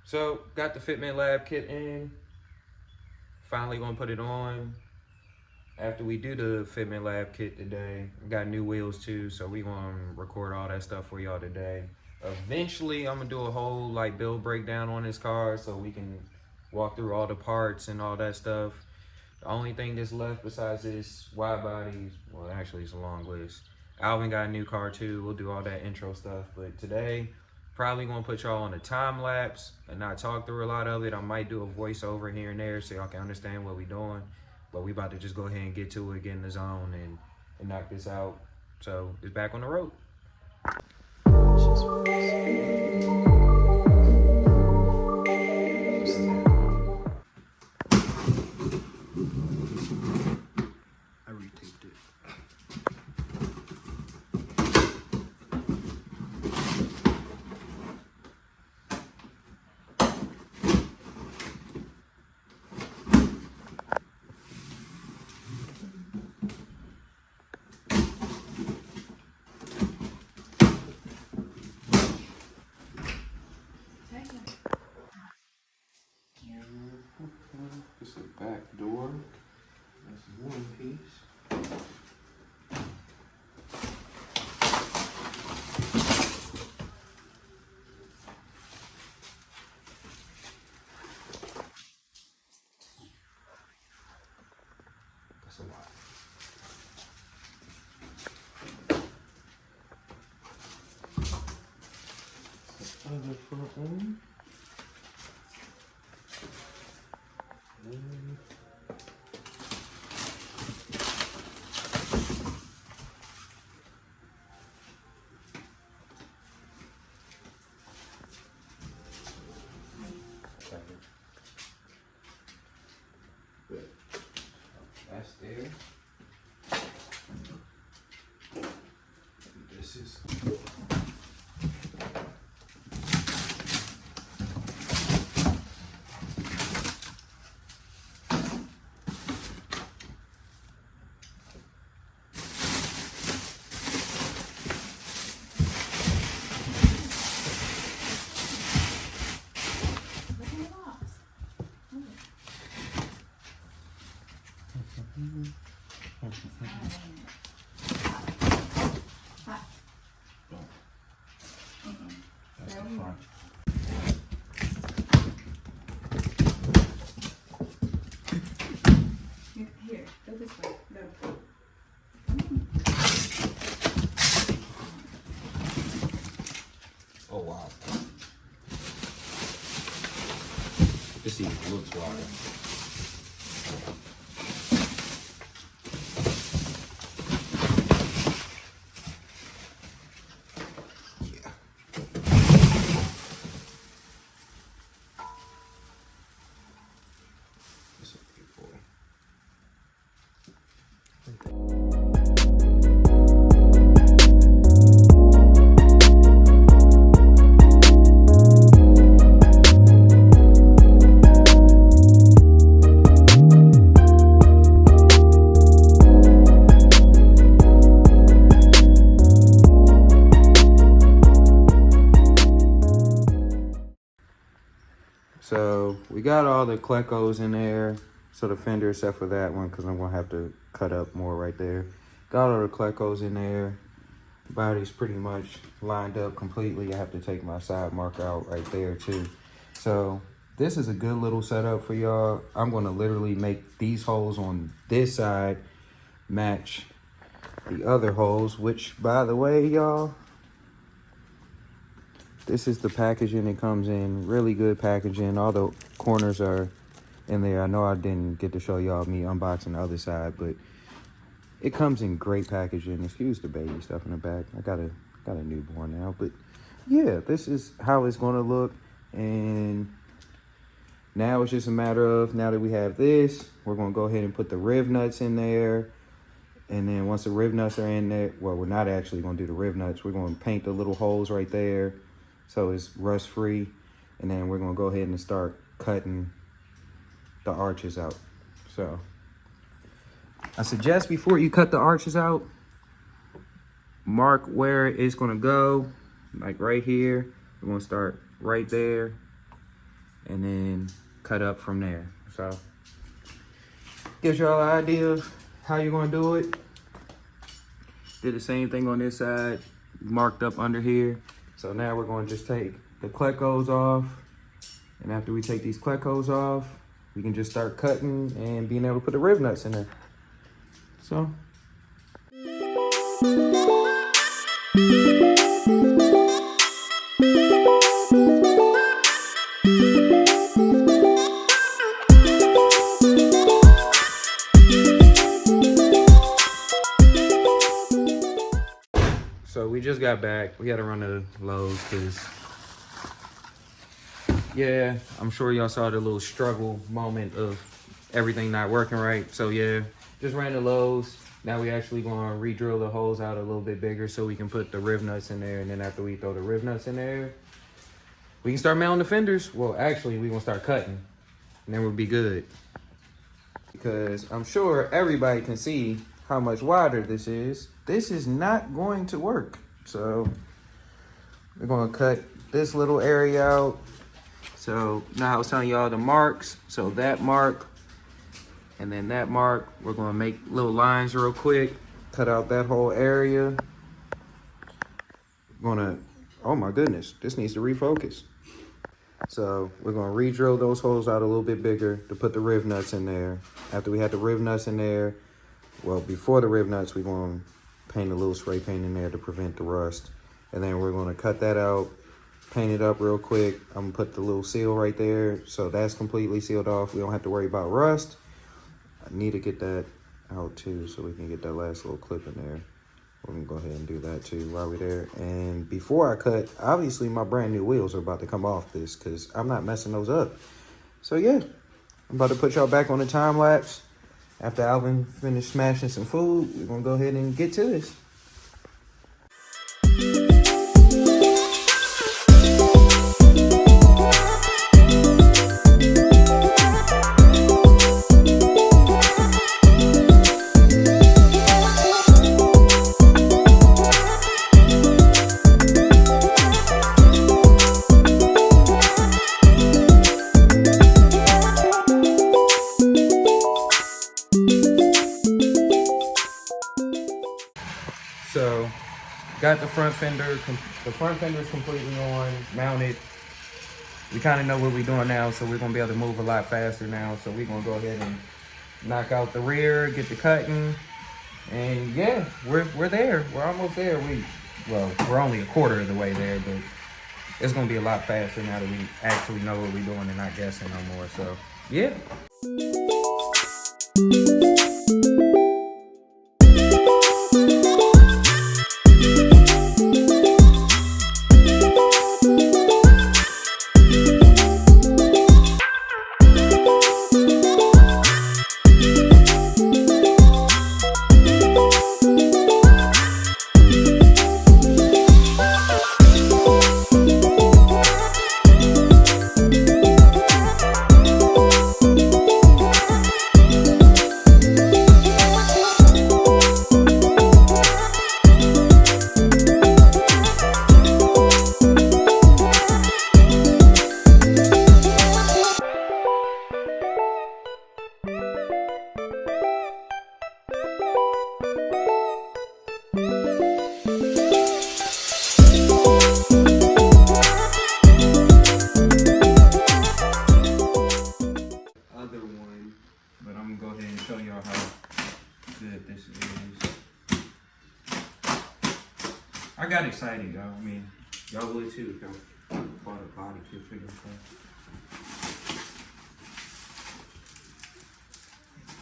So, got the Fitment Lab kit in. Finally gonna put it on. After we do the Fitment Lab kit today, we got new wheels too, so we gonna record all that stuff for y'all today. Eventually, I'm gonna do a whole like build breakdown on this car so we can walk through all the parts and all that stuff. The only thing that's left besides this wide body, well, actually it's a long list. Alvin got a new car too. We'll do all that intro stuff, but today, probably gonna put y'all on a time lapse and not talk through a lot of it. I might do a voiceover here and there so y'all can understand what we doing. But we about to just go ahead and get to it, get in the zone and knock this out. So it's back on the road. I retaped it. This is the back door. That's one piece. That's a lot. The other front one. That's there. This is that's the front. Here, go this way. Go. Oh wow. This even looks wider. So we got all the Klecos in there. So the fender, except for that one, because I'm going to have to cut up more right there. Got all the Klecos in there. Body's pretty much lined up completely. I have to take my side marker out right there too. So this is a good little setup for y'all. I'm going to literally make these holes on this side match the other holes, which, by the way, y'all, this is the packaging it comes in. Really good packaging. All the corners are in there. I know I didn't get to show y'all me unboxing the other side, but it comes in great packaging. Excuse the baby stuff in the back. I got a newborn now, but yeah, this is how it's gonna look. And now it's just a matter of, now that we have this, we're gonna go ahead and put the riv nuts in there. And then once the riv nuts are in there, well, we're not actually gonna do the riv nuts. We're gonna paint the little holes right there so it's rust free. And then we're gonna go ahead and start cutting the arches out. So I suggest before you cut the arches out, mark where it's gonna go, like right here. We're gonna start right there and then cut up from there. So gives y'all an idea of how you're gonna do it. Did the same thing on this side, marked up under here. So now we're gonna just take the klecos off. And after we take these klecos off, we can just start cutting and being able to put the riv nuts in there. So. So we just got back. We had to run to Lowe's because, yeah, I'm sure y'all saw the little struggle moment of everything not working right. So yeah, just ran to Lowe's. Now we actually gonna re-drill the holes out a little bit bigger so we can put the riv nuts in there. And then after we throw the riv nuts in there, we can start mounting the fenders. Well, actually, we gonna start cutting and then we'll be good. Because I'm sure everybody can see how much wider this is. This is not going to work. So we're gonna cut this little area out. So now I was telling y'all the marks. So that mark and then that mark, we're gonna make little lines real quick, cut out that whole area. Oh my goodness, this needs to refocus. So we're gonna re-drill those holes out a little bit bigger to put the riv nuts in there. After we had the riv nuts in there, well, before the riv nuts, we're gonna paint a little spray paint in there to prevent the rust. And then we're gonna cut that out, paint it up real quick. I'm gonna put the little seal right there. So that's completely sealed off. We don't have to worry about rust. I need to get that out too so we can get that last little clip in there. We're gonna go ahead and do that too while we're there. And before I cut, obviously my brand new wheels are about to come off this because I'm not messing those up. So yeah, I'm about to put y'all back on the time lapse. After Alvin finished smashing some food, we're gonna go ahead and get to this. So, got the front fender is completely on, mounted. We kind of know what we're doing now, so we're gonna be able to move a lot faster now. So we're gonna go ahead and knock out the rear, get the cutting, and yeah, we're there. We're almost there. We're only a quarter of the way there, but it's gonna be a lot faster now that we actually know what we're doing and not guessing no more. So yeah. I got excited, y'all. I mean, y'all would too if y'all bought a body kit for your phone.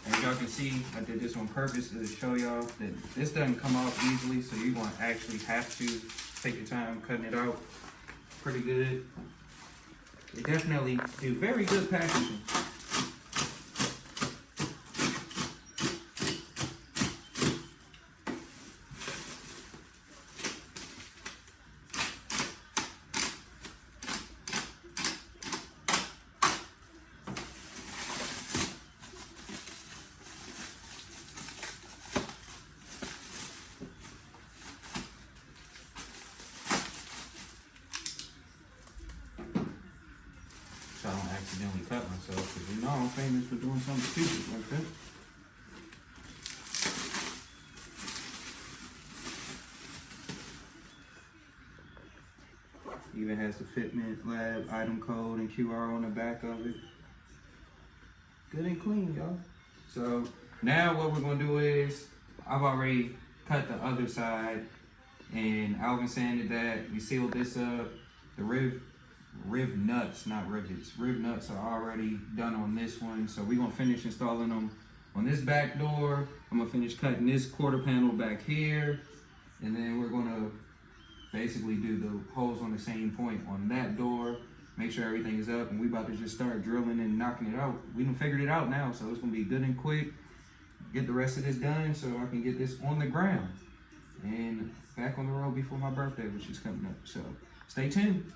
As y'all can see, I did this on purpose to show y'all that this doesn't come off easily, so you're gonna actually have to take your time cutting it out pretty good. They definitely do very good packaging. So I don't accidentally cut myself, because you know I'm famous for doing something stupid like that. Even has the Fitment Lab item code and QR on the back of it. Good and clean, y'all. So now what we're gonna do is, I've already cut the other side, and Alvin sanded that. We sealed this up. The riv nuts, not rivets. Riv nuts are already done on this one. So we're gonna finish installing them on this back door. I'm gonna finish cutting this quarter panel back here. And then we're gonna basically do the holes on the same point on that door. Make sure everything is up, and we about to just start drilling and knocking it out. We done figured it out now, so it's gonna be good and quick. Get the rest of this done so I can get this on the ground and back on the road before my birthday, which is coming up. So stay tuned.